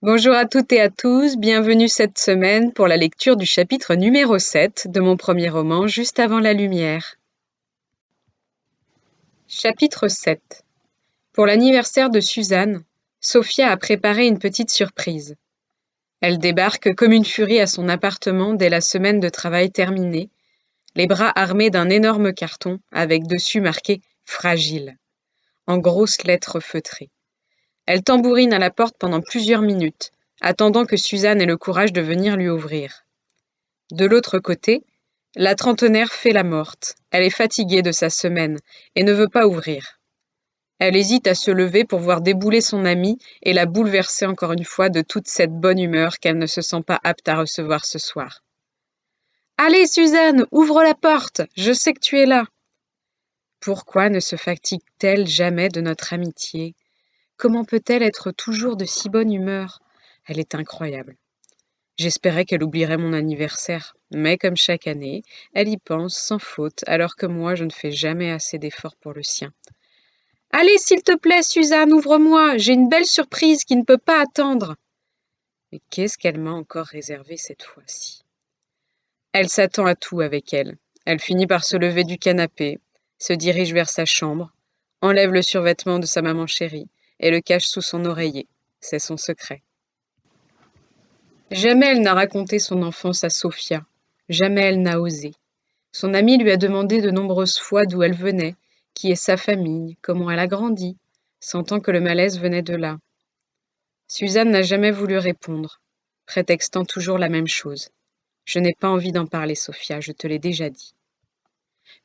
Bonjour à toutes et à tous, bienvenue cette semaine pour la lecture du chapitre numéro 7 de mon premier roman Juste avant la lumière. Chapitre 7. Pour l'anniversaire de Suzanne, Sophia a préparé une petite surprise. Elle débarque comme une furie à son appartement dès la semaine de travail terminée, les bras armés d'un énorme carton avec dessus marqué « Fragile » en grosses lettres feutrées. Elle tambourine à la porte pendant plusieurs minutes, attendant que Suzanne ait le courage de venir lui ouvrir. De l'autre côté, la trentenaire fait la morte. Elle est fatiguée de sa semaine et ne veut pas ouvrir. Elle hésite à se lever pour voir débouler son amie et la bouleverser encore une fois de toute cette bonne humeur qu'elle ne se sent pas apte à recevoir ce soir. « Allez, Suzanne, ouvre la porte, je sais que tu es là. » Pourquoi ne se fatigue-t-elle jamais de notre amitié ? Comment peut-elle être toujours de si bonne humeur ? Elle est incroyable. J'espérais qu'elle oublierait mon anniversaire, mais comme chaque année, elle y pense sans faute, alors que moi je ne fais jamais assez d'efforts pour le sien. « Allez, s'il te plaît, Suzanne, ouvre-moi, j'ai une belle surprise qui ne peut pas attendre. » Mais qu'est-ce qu'elle m'a encore réservé cette fois-ci ? Elle s'attend à tout avec elle. Elle finit par se lever du canapé, se dirige vers sa chambre, enlève le survêtement de sa maman chérie et le cache sous son oreiller. C'est son secret. Jamais elle n'a raconté son enfance à Sophia. Jamais elle n'a osé. Son amie lui a demandé de nombreuses fois d'où elle venait, qui est sa famille, comment elle a grandi, sentant que le malaise venait de là. Suzanne n'a jamais voulu répondre, prétextant toujours la même chose. Je n'ai pas envie d'en parler, Sophia, je te l'ai déjà dit.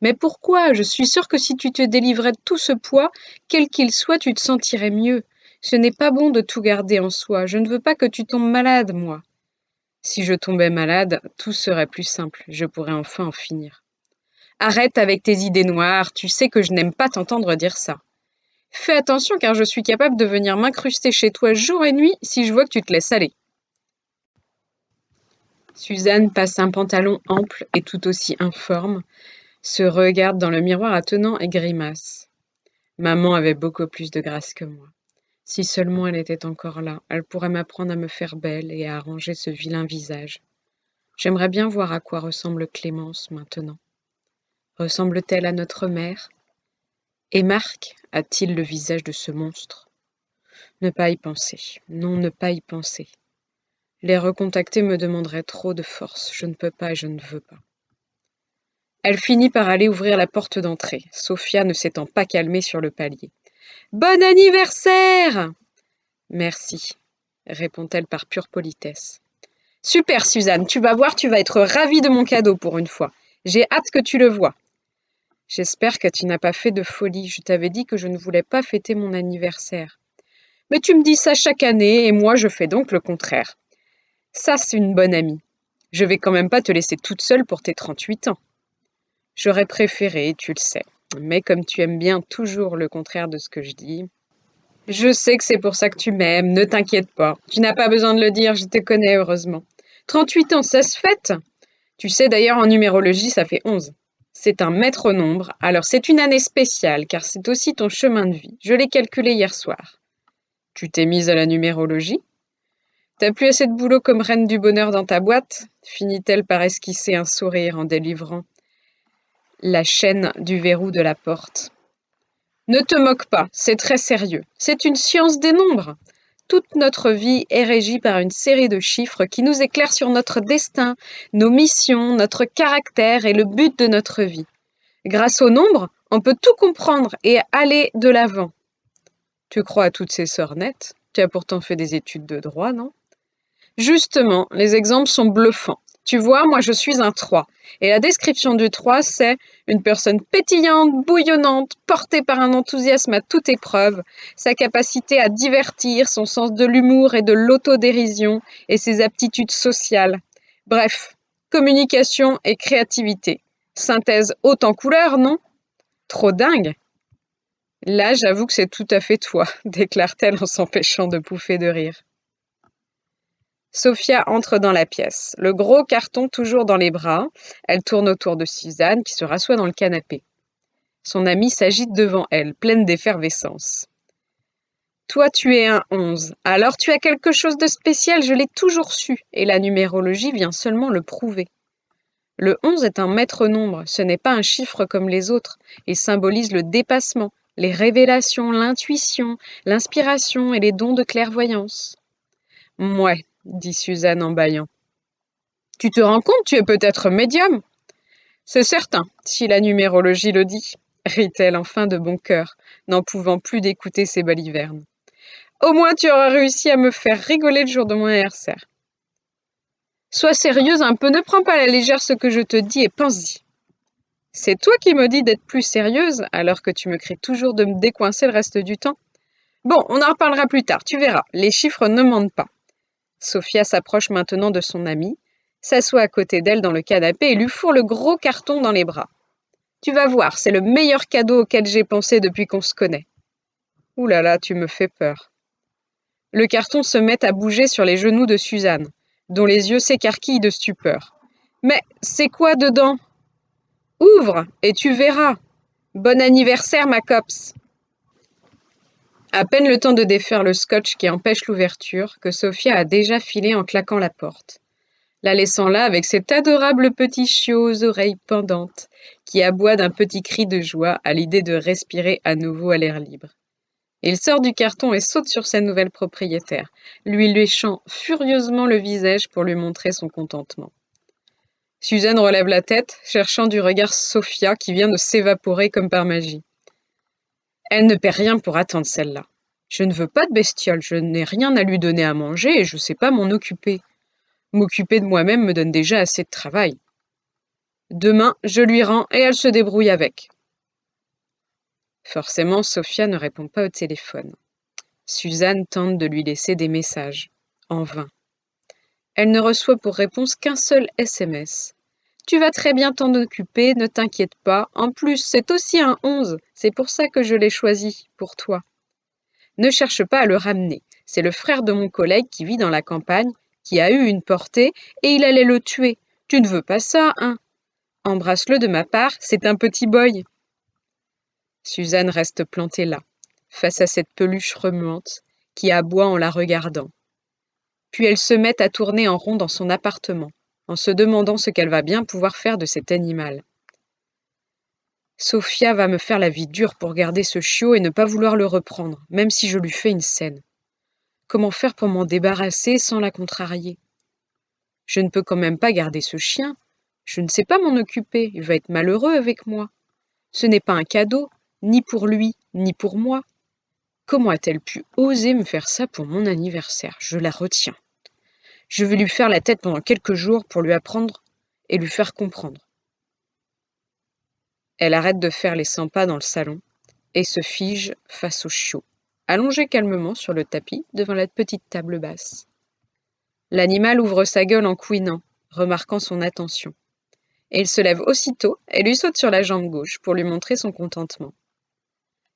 Mais pourquoi ? Je suis sûre que si tu te délivrais de tout ce poids, quel qu'il soit, tu te sentirais mieux. Ce n'est pas bon de tout garder en soi. Je ne veux pas que tu tombes malade, moi. Si je tombais malade, tout serait plus simple. Je pourrais enfin en finir. Arrête avec tes idées noires, tu sais que je n'aime pas t'entendre dire ça. Fais attention car je suis capable de venir m'incruster chez toi jour et nuit si je vois que tu te laisses aller. Suzanne passe un pantalon ample et tout aussi informe, se regarde dans le miroir attenant et grimace. Maman avait beaucoup plus de grâce que moi. Si seulement elle était encore là, elle pourrait m'apprendre à me faire belle et à arranger ce vilain visage. J'aimerais bien voir à quoi ressemble Clémence maintenant. Ressemble-t-elle à notre mère ? Et Marc a-t-il le visage de ce monstre ? Ne pas y penser. Non, ne pas y penser. Les recontacter me demanderait trop de force. Je ne peux pas et je ne veux pas. Elle finit par aller ouvrir la porte d'entrée, Sophia ne s'étant pas calmée sur le palier. « Bon anniversaire !» « Merci, » répond-elle par pure politesse. « Super, Suzanne, tu vas voir, tu vas être ravie de mon cadeau pour une fois. J'ai hâte que tu le vois. » J'espère que tu n'as pas fait de folie. Je t'avais dit que je ne voulais pas fêter mon anniversaire. Mais tu me dis ça chaque année et moi je fais donc le contraire. Ça, c'est une bonne amie. Je vais quand même pas te laisser toute seule pour tes 38 ans. J'aurais préféré, tu le sais. Mais comme tu aimes bien toujours le contraire de ce que je dis, je sais que c'est pour ça que tu m'aimes, ne t'inquiète pas. Tu n'as pas besoin de le dire, je te connais heureusement. 38 ans, ça se fête. Tu sais d'ailleurs en numérologie, ça fait 11. C'est un maître au nombre, alors c'est une année spéciale car c'est aussi ton chemin de vie. Je l'ai calculé hier soir. Tu t'es mise à la numérologie ? T'as plus assez de boulot comme reine du bonheur dans ta boîte ? Finit-elle par esquisser un sourire en délivrant la chaîne du verrou de la porte. Ne te moque pas, c'est très sérieux. C'est une science des nombres. Toute notre vie est régie par une série de chiffres qui nous éclairent sur notre destin, nos missions, notre caractère et le but de notre vie. Grâce aux nombres, on peut tout comprendre et aller de l'avant. Tu crois à toutes ces sornettes ? Tu as pourtant fait des études de droit, non ? Justement, les exemples sont bluffants. Tu vois, moi je suis un 3. Et la description du 3, c'est une personne pétillante, bouillonnante, portée par un enthousiasme à toute épreuve, sa capacité à divertir, son sens de l'humour et de l'autodérision, et ses aptitudes sociales. Bref, communication et créativité. Synthèse haute en couleurs, non ? Trop dingue ? Là, j'avoue que c'est tout à fait toi, déclare-t-elle en s'empêchant de pouffer de rire. Sophia entre dans la pièce, le gros carton toujours dans les bras. Elle tourne autour de Suzanne qui se rassoit dans le canapé. Son amie s'agite devant elle, pleine d'effervescence. Toi, tu es un 11. Alors tu as quelque chose de spécial, je l'ai toujours su, et la numérologie vient seulement le prouver. Le 11 est un maître nombre, ce n'est pas un chiffre comme les autres. Il symbolise le dépassement, les révélations, l'intuition, l'inspiration et les dons de clairvoyance. Mouais, dit Suzanne en bâillant. Tu te rends compte, tu es peut-être médium? C'est certain, si la numérologie le dit, rit-elle enfin de bon cœur, n'en pouvant plus d'écouter ses balivernes. Au moins tu auras réussi à me faire rigoler le jour de mon anniversaire. Sois sérieuse un peu, ne prends pas à la légère ce que je te dis et pense-y. C'est toi qui me dis d'être plus sérieuse, alors que tu me cries toujours de me décoincer le reste du temps. Bon, on en reparlera plus tard, tu verras, les chiffres ne mentent pas. Sophia s'approche maintenant de son amie, s'assoit à côté d'elle dans le canapé et lui fourre le gros carton dans les bras. Tu vas voir, c'est le meilleur cadeau auquel j'ai pensé depuis qu'on se connaît. Ouh là là, tu me fais peur. Le carton se met à bouger sur les genoux de Suzanne, dont les yeux s'écarquillent de stupeur. Mais c'est quoi dedans? Ouvre et tu verras. Bon anniversaire, ma copse. À peine le temps de défaire le scotch qui empêche l'ouverture que Sophia a déjà filé en claquant la porte, la laissant là avec cet adorable petit chiot aux oreilles pendantes qui aboie d'un petit cri de joie à l'idée de respirer à nouveau à l'air libre. Il sort du carton et saute sur sa nouvelle propriétaire, lui léchant furieusement le visage pour lui montrer son contentement. Suzanne relève la tête, cherchant du regard Sophia qui vient de s'évaporer comme par magie. Elle ne paie rien pour attendre celle-là. Je ne veux pas de bestiole, je n'ai rien à lui donner à manger et je ne sais pas m'en occuper. M'occuper de moi-même me donne déjà assez de travail. Demain, je lui rends et elle se débrouille avec. Forcément, Sophia ne répond pas au téléphone. Suzanne tente de lui laisser des messages. En vain. Elle ne reçoit pour réponse qu'un seul SMS. Tu vas très bien t'en occuper, ne t'inquiète pas. En plus, c'est aussi un 11. C'est pour ça que je l'ai choisi, pour toi. Ne cherche pas à le ramener. C'est le frère de mon collègue qui vit dans la campagne, qui a eu une portée, et il allait le tuer. Tu ne veux pas ça, hein? Embrasse-le de ma part, c'est un petit boy. Suzanne reste plantée là, face à cette peluche remuante, qui aboie en la regardant. Puis elle se met à tourner en rond dans son appartement, en se demandant ce qu'elle va bien pouvoir faire de cet animal. Sophia va me faire la vie dure pour garder ce chiot et ne pas vouloir le reprendre, même si je lui fais une scène. Comment faire pour m'en débarrasser sans la contrarier? Je ne peux quand même pas garder ce chien. Je ne sais pas m'en occuper, il va être malheureux avec moi. Ce n'est pas un cadeau, ni pour lui, ni pour moi. Comment a-t-elle pu oser me faire ça pour mon anniversaire? Je la retiens. Je vais lui faire la tête pendant quelques jours pour lui apprendre et lui faire comprendre. Elle arrête de faire les 100 pas dans le salon et se fige face au chiot, allongé calmement sur le tapis devant la petite table basse. L'animal ouvre sa gueule en couinant, remarquant son attention. Et il se lève aussitôt et lui saute sur la jambe gauche pour lui montrer son contentement.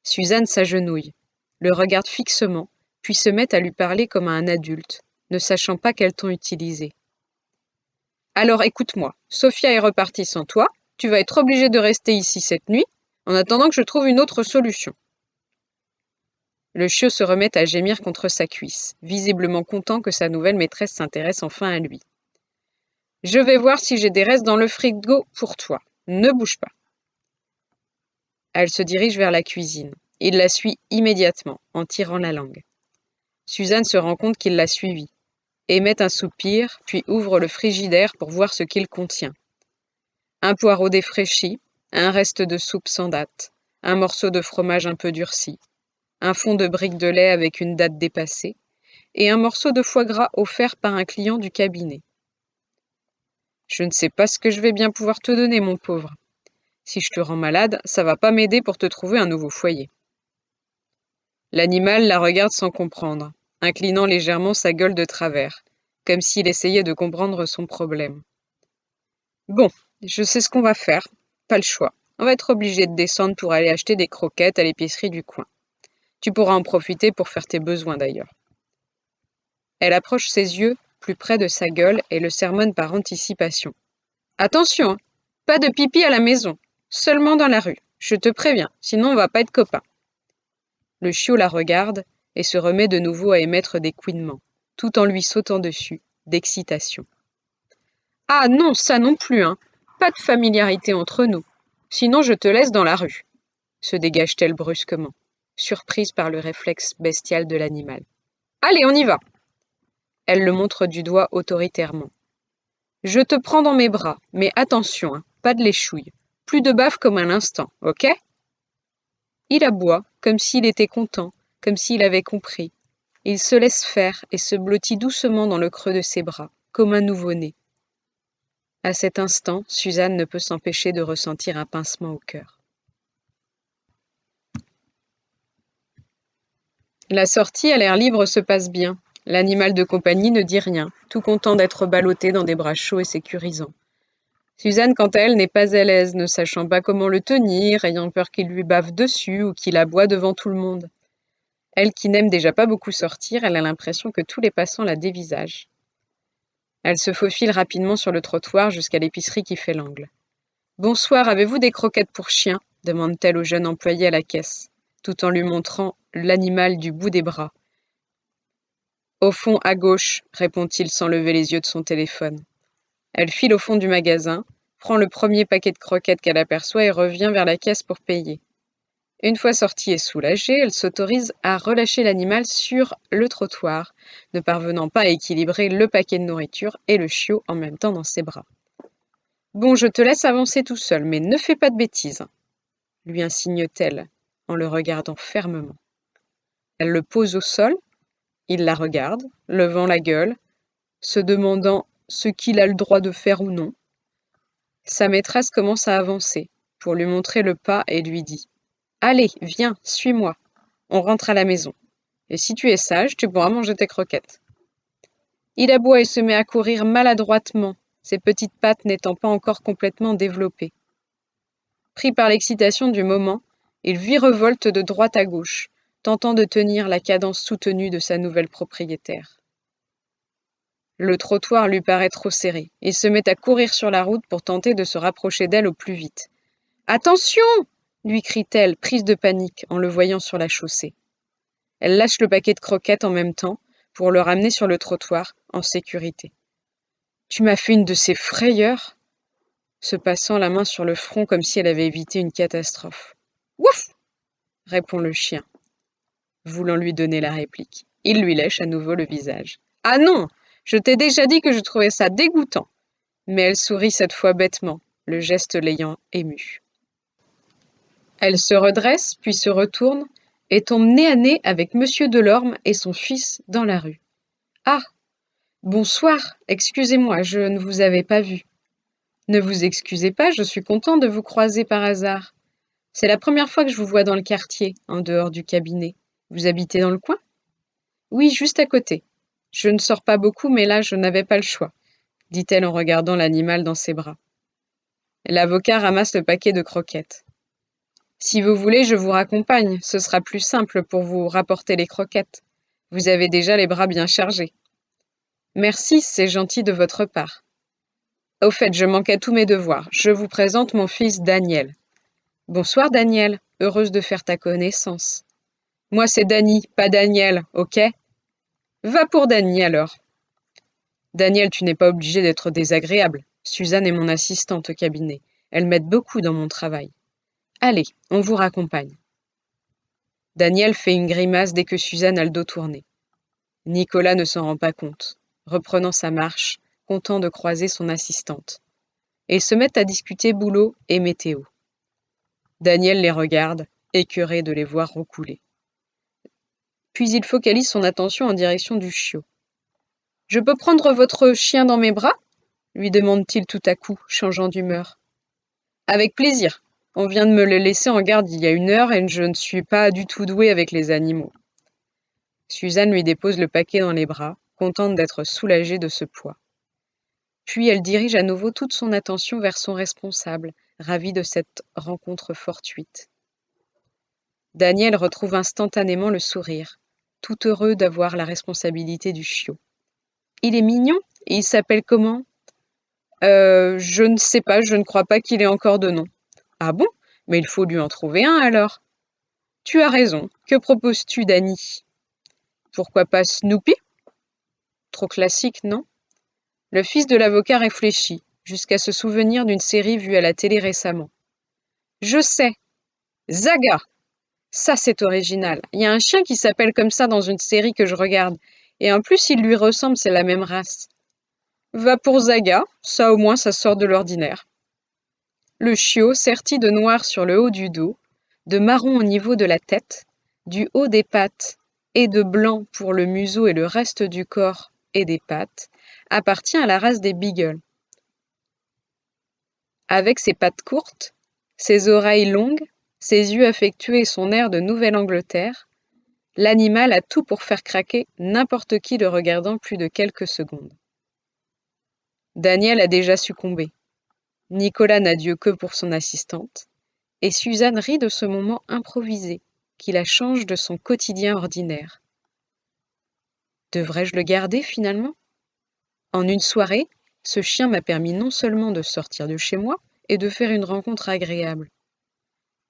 Suzanne s'agenouille, le regarde fixement, puis se met à lui parler comme à un adulte, ne sachant pas quel ton utiliser. Alors écoute-moi, Sophia est repartie sans toi, tu vas être obligée de rester ici cette nuit, en attendant que je trouve une autre solution. Le chiot se remet à gémir contre sa cuisse, visiblement content que sa nouvelle maîtresse s'intéresse enfin à lui. Je vais voir si j'ai des restes dans le frigo pour toi. Ne bouge pas. Elle se dirige vers la cuisine. Il la suit immédiatement, en tirant la langue. Suzanne se rend compte qu'il l'a suivi, émet un soupir, puis ouvre le frigidaire pour voir ce qu'il contient. Un poireau défraîchi, un reste de soupe sans date, un morceau de fromage un peu durci, un fond de brique de lait avec une date dépassée, et un morceau de foie gras offert par un client du cabinet. Je ne sais pas ce que je vais bien pouvoir te donner, mon pauvre. Si je te rends malade, ça va pas m'aider pour te trouver un nouveau foyer. L'animal la regarde sans comprendre, inclinant légèrement sa gueule de travers, comme s'il essayait de comprendre son problème. Bon, je sais ce qu'on va faire. Pas le choix. On va être obligé de descendre pour aller acheter des croquettes à l'épicerie du coin. Tu pourras en profiter pour faire tes besoins d'ailleurs. Elle approche ses yeux plus près de sa gueule et le sermonne par anticipation. Attention, hein, pas de pipi à la maison, seulement dans la rue. Je te préviens, sinon on va pas être copains. Le chiot la regarde et se remet de nouveau à émettre des couinements, tout en lui sautant dessus, d'excitation. « Ah non, ça non plus, hein. Pas de familiarité entre nous. Sinon je te laisse dans la rue, » se dégage-t-elle brusquement, surprise par le réflexe bestial de l'animal. « Allez, on y va !» Elle le montre du doigt autoritairement. « Je te prends dans mes bras, mais attention, hein, pas de l'échouille. Plus de baffe comme à l'instant, ok ?» Il aboie, comme s'il était content, comme s'il avait compris. Il se laisse faire et se blottit doucement dans le creux de ses bras, comme un nouveau-né. À cet instant, Suzanne ne peut s'empêcher de ressentir un pincement au cœur. La sortie à l'air libre se passe bien. L'animal de compagnie ne dit rien, tout content d'être ballotté dans des bras chauds et sécurisants. Suzanne, quant à elle, n'est pas à l'aise, ne sachant pas comment le tenir, ayant peur qu'il lui bave dessus ou qu'il aboie devant tout le monde. Elle qui n'aime déjà pas beaucoup sortir, elle a l'impression que tous les passants la dévisagent. Elle se faufile rapidement sur le trottoir jusqu'à l'épicerie qui fait l'angle. « Bonsoir, avez-vous des croquettes pour chien ?» demande-t-elle au jeune employé à la caisse, tout en lui montrant l'animal du bout des bras. « Au fond, à gauche, » répond-il sans lever les yeux de son téléphone. Elle file au fond du magasin, prend le premier paquet de croquettes qu'elle aperçoit et revient vers la caisse pour payer. Une fois sortie et soulagée, elle s'autorise à relâcher l'animal sur le trottoir, ne parvenant pas à équilibrer le paquet de nourriture et le chiot en même temps dans ses bras. « Bon, je te laisse avancer tout seul, mais ne fais pas de bêtises, » lui insigne-t-elle en le regardant fermement. Elle le pose au sol, il la regarde, levant la gueule, se demandant ce qu'il a le droit de faire ou non. Sa maîtresse commence à avancer pour lui montrer le pas et lui dit « Allez, viens, suis-moi, on rentre à la maison. Et si tu es sage, tu pourras manger tes croquettes. » Il aboie et se met à courir maladroitement, ses petites pattes n'étant pas encore complètement développées. Pris par l'excitation du moment, il virevolte de droite à gauche, tentant de tenir la cadence soutenue de sa nouvelle propriétaire. Le trottoir lui paraît trop serré. Il se met à courir sur la route pour tenter de se rapprocher d'elle au plus vite. « Attention !» lui crie-t-elle, prise de panique en le voyant sur la chaussée. Elle lâche le paquet de croquettes en même temps pour le ramener sur le trottoir, en sécurité. « Tu m'as fait une de ces frayeurs !» se passant la main sur le front comme si elle avait évité une catastrophe. « Ouf !» répond le chien, voulant lui donner la réplique. Il lui lèche à nouveau le visage. « Ah non ! Je t'ai déjà dit que je trouvais ça dégoûtant !» Mais elle sourit cette fois bêtement, le geste l'ayant émue. Elle se redresse, puis se retourne, et tombe nez à nez avec Monsieur Delorme et son fils dans la rue. « Ah ! Bonsoir, excusez-moi, je ne vous avais pas vu. » « Ne vous excusez pas, je suis content de vous croiser par hasard. C'est la première fois que je vous vois dans le quartier, en dehors du cabinet. Vous habitez dans le coin ? » ?»« Oui, juste à côté. Je ne sors pas beaucoup, mais là, je n'avais pas le choix, » dit-elle en regardant l'animal dans ses bras. L'avocat ramasse le paquet de croquettes. « Si vous voulez, je vous raccompagne. Ce sera plus simple pour vous rapporter les croquettes. Vous avez déjà les bras bien chargés. »« Merci, c'est gentil de votre part. Au fait, je manquais tous mes devoirs. Je vous présente mon fils Daniel. »« Bonsoir Daniel, heureuse de faire ta connaissance. »« Moi c'est Dany, pas Daniel, ok ? Va pour Dany alors. »« Daniel, tu n'es pas obligé d'être désagréable. Suzanne est mon assistante au cabinet. Elle m'aide beaucoup dans mon travail. Allez, on vous raccompagne. » Daniel fait une grimace dès que Suzanne a le dos tourné. Nicolas ne s'en rend pas compte, reprenant sa marche, content de croiser son assistante. Et ils se mettent à discuter boulot et météo. Daniel les regarde, écœuré de les voir roucouler. Puis il focalise son attention en direction du chiot. « Je peux prendre votre chien dans mes bras ?» lui demande-t-il tout à coup, changeant d'humeur. « Avec plaisir. On vient de me le laisser en garde il y a 1 heure et je ne suis pas du tout douée avec les animaux. » Suzanne lui dépose le paquet dans les bras, contente d'être soulagée de ce poids. Puis elle dirige à nouveau toute son attention vers son responsable, ravie de cette rencontre fortuite. Daniel retrouve instantanément le sourire, tout heureux d'avoir la responsabilité du chiot. « Il est mignon et il s'appelle comment ? » Je ne sais pas, je ne crois pas qu'il ait encore de nom. »« Ah bon ? Mais il faut lui en trouver un alors. » « Tu as raison. Que proposes-tu, Dany ? » Pourquoi pas Snoopy? Trop classique, non? Le fils de l'avocat réfléchit, jusqu'à se souvenir d'une série vue à la télé récemment. Je sais, Zaga! Ça, c'est original. Il y a un chien qui s'appelle comme ça dans une série que je regarde. Et en plus, il lui ressemble, c'est la même race. Va pour Zaga, ça au moins ça sort de l'ordinaire. Le chiot, serti de noir sur le haut du dos, de marron au niveau de la tête, du haut des pattes et de blanc pour le museau et le reste du corps et des pattes, appartient à la race des beagles. Avec ses pattes courtes, ses oreilles longues, ses yeux affectueux et son air de Nouvelle-Angleterre, l'animal a tout pour faire craquer n'importe qui le regardant plus de quelques secondes. Daniel a déjà succombé. Nicolas n'a Dieu que pour son assistante, et Suzanne rit de ce moment improvisé qui la change de son quotidien ordinaire. Devrais-je le garder finalement? En une soirée, ce chien m'a permis non seulement de sortir de chez moi et de faire une rencontre agréable.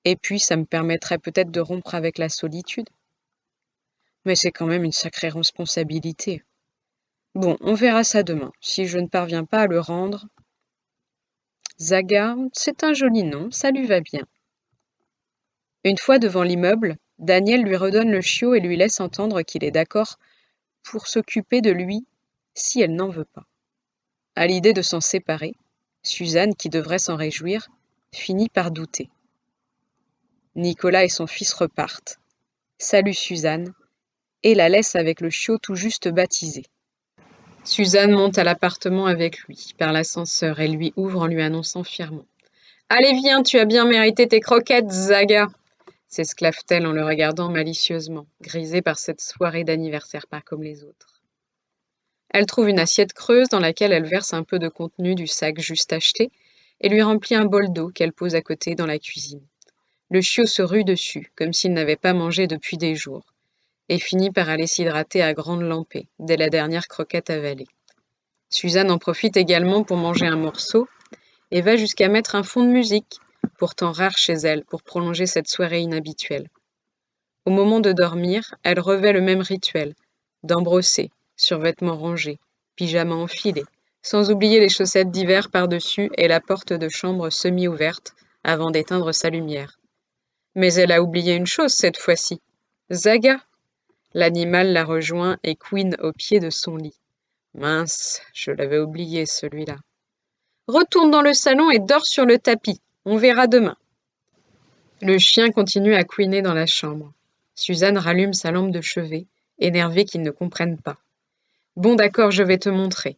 Et puis ça me permettrait peut-être de rompre avec la solitude. Mais c'est quand même une sacrée responsabilité. Bon, on verra ça demain. Si je ne parviens pas à le rendre... Zaga, c'est un joli nom, ça lui va bien. Une fois devant l'immeuble, Daniel lui redonne le chiot et lui laisse entendre qu'il est d'accord pour s'occuper de lui si elle n'en veut pas. À l'idée de s'en séparer, Suzanne, qui devrait s'en réjouir, finit par douter. Nicolas et son fils repartent, saluent Suzanne et la laissent avec le chiot tout juste baptisé. Suzanne monte à l'appartement avec lui, par l'ascenseur, et lui ouvre en lui annonçant fièrement. « Allez, viens, tu as bien mérité tes croquettes, Zaga !» s'esclave-t-elle en le regardant malicieusement, grisée par cette soirée d'anniversaire pas comme les autres. Elle trouve une assiette creuse dans laquelle elle verse un peu de contenu du sac juste acheté et lui remplit un bol d'eau qu'elle pose à côté dans la cuisine. Le chiot se rue dessus, comme s'il n'avait pas mangé depuis des jours, et finit par aller s'hydrater à grande lampée, dès la dernière croquette avalée. Suzanne en profite également pour manger un morceau et va jusqu'à mettre un fond de musique, pourtant rare chez elle, pour prolonger cette soirée inhabituelle. Au moment de dormir, elle revêt le même rituel, d'embrosser, survêtements rangés, pyjama enfilé, sans oublier les chaussettes d'hiver par-dessus et la porte de chambre semi-ouverte avant d'éteindre sa lumière. Mais elle a oublié une chose cette fois-ci. Zaga! L'animal la rejoint et couine au pied de son lit. Mince, je l'avais oublié celui-là. Retourne dans le salon et dors sur le tapis. On verra demain. Le chien continue à couiner dans la chambre. Suzanne rallume sa lampe de chevet, énervée qu'il ne comprenne pas. Bon d'accord, je vais te montrer.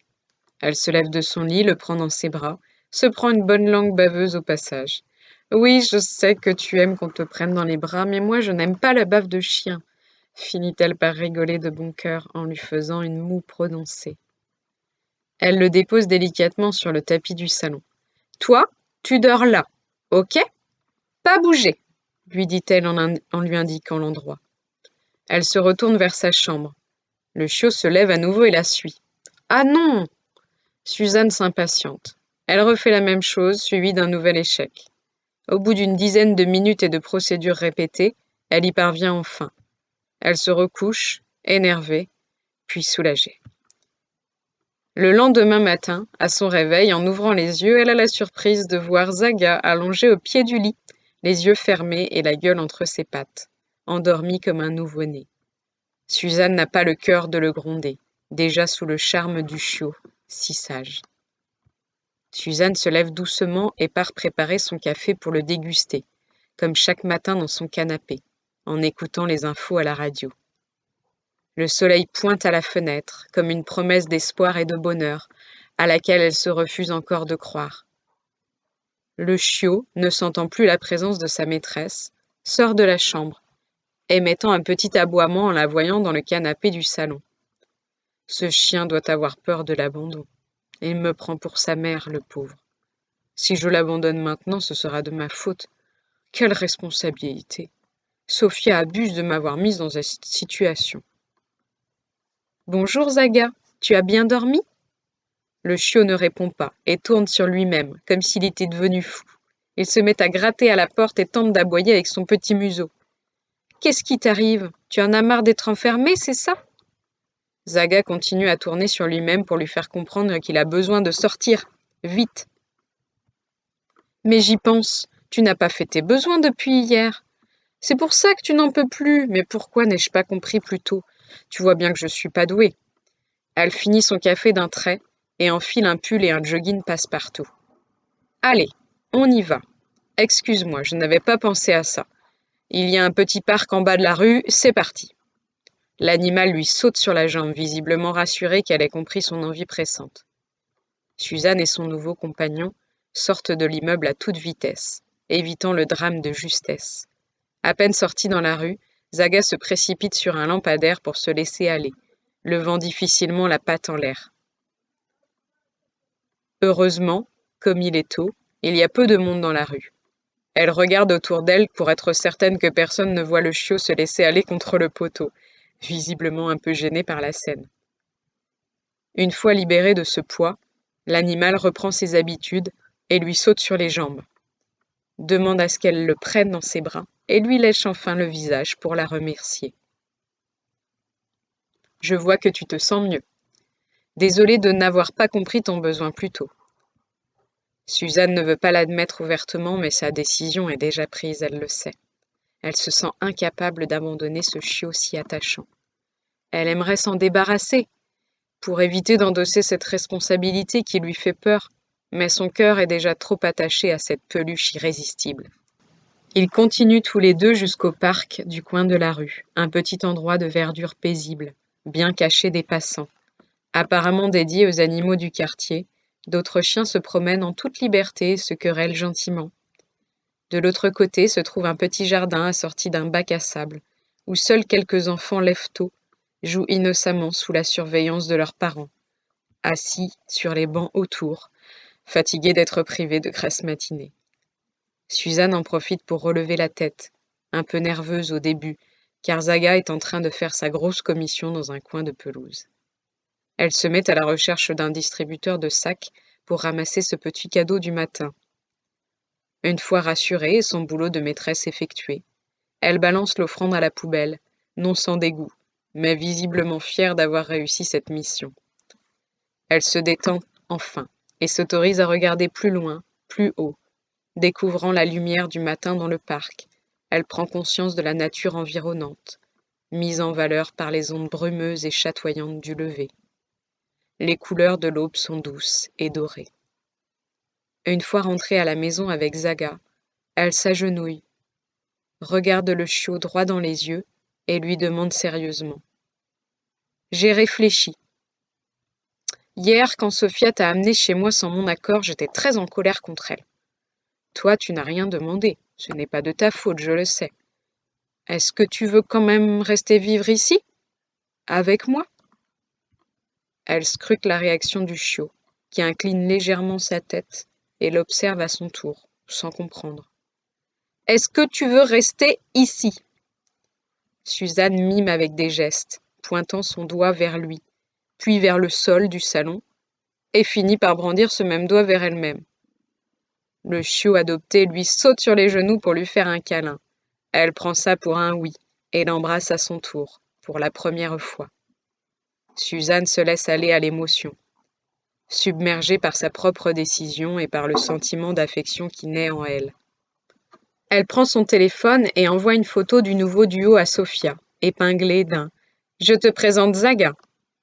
Elle se lève de son lit, le prend dans ses bras, se prend une bonne langue baveuse au passage. Oui, je sais que tu aimes qu'on te prenne dans les bras, mais moi je n'aime pas la bave de chien, finit-elle par rigoler de bon cœur en lui faisant une moue prononcée. Elle le dépose délicatement sur le tapis du salon. Toi, tu dors là, ok? Pas bouger, lui dit-elle en lui indiquant l'endroit. Elle se retourne vers sa chambre. Le chiot se lève à nouveau et la suit. Ah non! Suzanne s'impatiente. Elle refait la même chose, suivie d'un nouvel échec. Au bout d'une dizaine de minutes et de procédures répétées, elle y parvient enfin. Elle se recouche, énervée, puis soulagée. Le lendemain matin, à son réveil, en ouvrant les yeux, elle a la surprise de voir Zaga allongé au pied du lit, les yeux fermés et la gueule entre ses pattes, endormi comme un nouveau-né. Suzanne n'a pas le cœur de le gronder, déjà sous le charme du chiot, si sage. Suzanne se lève doucement et part préparer son café pour le déguster, comme chaque matin dans son canapé, en écoutant les infos à la radio. Le soleil pointe à la fenêtre, comme une promesse d'espoir et de bonheur, à laquelle elle se refuse encore de croire. Le chiot, ne sentant plus la présence de sa maîtresse, sort de la chambre, émettant un petit aboiement en la voyant dans le canapé du salon. Ce chien doit avoir peur de l'abandon. Il me prend pour sa mère, le pauvre. Si je l'abandonne maintenant, ce sera de ma faute. Quelle responsabilité! Sophia abuse de m'avoir mise dans cette situation. Bonjour Zaga, tu as bien dormi? Le chiot ne répond pas et tourne sur lui-même, comme s'il était devenu fou. Il se met à gratter à la porte et tente d'aboyer avec son petit museau. Qu'est-ce qui t'arrive? Tu en as marre d'être enfermé, c'est ça? Zaga continue à tourner sur lui-même pour lui faire comprendre qu'il a besoin de sortir. Vite. Mais j'y pense. Tu n'as pas fait tes besoins depuis hier. C'est pour ça que tu n'en peux plus. Mais pourquoi n'ai-je pas compris plus tôt? Tu vois bien que je suis pas douée. Elle finit son café d'un trait et enfile un pull et un jogging passe-partout. Allez, on y va. Excuse-moi, je n'avais pas pensé à ça. Il y a un petit parc en bas de la rue, c'est parti. L'animal lui saute sur la jambe, visiblement rassuré qu'elle ait compris son envie pressante. Suzanne et son nouveau compagnon sortent de l'immeuble à toute vitesse, évitant le drame de justesse. À peine sorti dans la rue, Zaga se précipite sur un lampadaire pour se laisser aller, levant difficilement la patte en l'air. Heureusement, comme il est tôt, il y a peu de monde dans la rue. Elle regarde autour d'elle pour être certaine que personne ne voit le chiot se laisser aller contre le poteau, visiblement un peu gêné par la scène. Une fois libéré de ce poids, l'animal reprend ses habitudes et lui saute sur les jambes, demande à ce qu'elle le prenne dans ses bras et lui lèche enfin le visage pour la remercier. Je vois que tu te sens mieux. Désolée de n'avoir pas compris ton besoin plus tôt. Suzanne ne veut pas l'admettre ouvertement, mais sa décision est déjà prise, elle le sait. Elle se sent incapable d'abandonner ce chiot si attachant. Elle aimerait s'en débarrasser, pour éviter d'endosser cette responsabilité qui lui fait peur, mais son cœur est déjà trop attaché à cette peluche irrésistible. Ils continuent tous les deux jusqu'au parc du coin de la rue, un petit endroit de verdure paisible, bien caché des passants. Apparemment dédié aux animaux du quartier, d'autres chiens se promènent en toute liberté et se querellent gentiment. De l'autre côté se trouve un petit jardin assorti d'un bac à sable, où seuls quelques enfants lève-tôt jouent innocemment sous la surveillance de leurs parents, assis sur les bancs autour, fatigués d'être privés de grasse matinée. Suzanne en profite pour relever la tête, un peu nerveuse au début, car Zaga est en train de faire sa grosse commission dans un coin de pelouse. Elle se met à la recherche d'un distributeur de sacs pour ramasser ce petit cadeau du matin. Une fois rassurée et son boulot de maîtresse effectué, elle balance l'offrande à la poubelle, non sans dégoût, mais visiblement fière d'avoir réussi cette mission. Elle se détend enfin et s'autorise à regarder plus loin, plus haut, découvrant la lumière du matin dans le parc. Elle prend conscience de la nature environnante, mise en valeur par les ondes brumeuses et chatoyantes du lever. Les couleurs de l'aube sont douces et dorées. Une fois rentrée à la maison avec Zaga, elle s'agenouille, regarde le chiot droit dans les yeux et lui demande sérieusement. J'ai réfléchi. Hier, quand Sophia t'a amené chez moi sans mon accord, j'étais très en colère contre elle. Toi, tu n'as rien demandé. Ce n'est pas de ta faute, je le sais. Est-ce que tu veux quand même rester vivre ici? Avec moi? Elle scrute la réaction du chiot, qui incline légèrement sa tête et l'observe à son tour, sans comprendre. Est-ce que tu veux rester ici? Suzanne mime avec des gestes, pointant son doigt vers lui, puis vers le sol du salon, et finit par brandir ce même doigt vers elle-même. Le chiot adopté lui saute sur les genoux pour lui faire un câlin. Elle prend ça pour un oui, et l'embrasse à son tour, pour la première fois. Suzanne se laisse aller à l'émotion, submergée par sa propre décision et par le sentiment d'affection qui naît en elle. Elle prend son téléphone et envoie une photo du nouveau duo à Sophia, épinglée d'un « Je te présente Zaga ».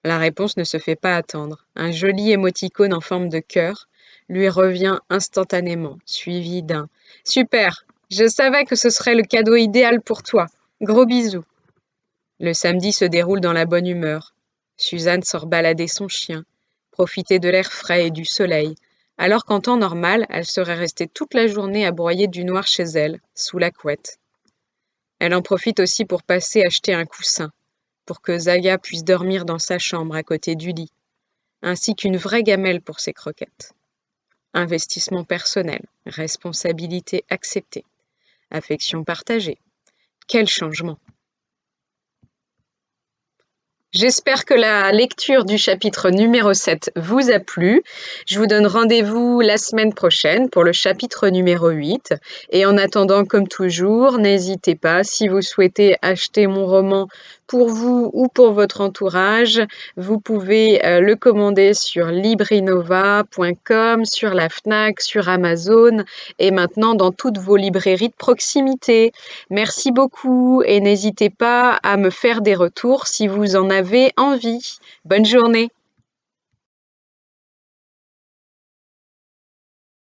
La réponse ne se fait pas attendre. Un joli émoticône en forme de cœur lui revient instantanément, suivi d'un « Super, je savais que ce serait le cadeau idéal pour toi. Gros bisous ». Le samedi se déroule dans la bonne humeur. Suzanne sort balader son chien, profiter de l'air frais et du soleil, alors qu'en temps normal, elle serait restée toute la journée à broyer du noir chez elle, sous la couette. Elle en profite aussi pour passer acheter un coussin, pour que Zaga puisse dormir dans sa chambre à côté du lit, ainsi qu'une vraie gamelle pour ses croquettes. Investissement personnel, responsabilité acceptée, affection partagée. Quel changement! J'espère que la lecture du chapitre numéro 7 vous a plu. Je vous donne rendez-vous la semaine prochaine pour le chapitre numéro 8. Et en attendant, comme toujours, n'hésitez pas, si vous souhaitez acheter mon roman pour vous ou pour votre entourage. Vous pouvez le commander sur librinova.com, sur la Fnac, sur Amazon et maintenant dans toutes vos librairies de proximité. Merci beaucoup et n'hésitez pas à me faire des retours si vous en avez envie. Bonne journée!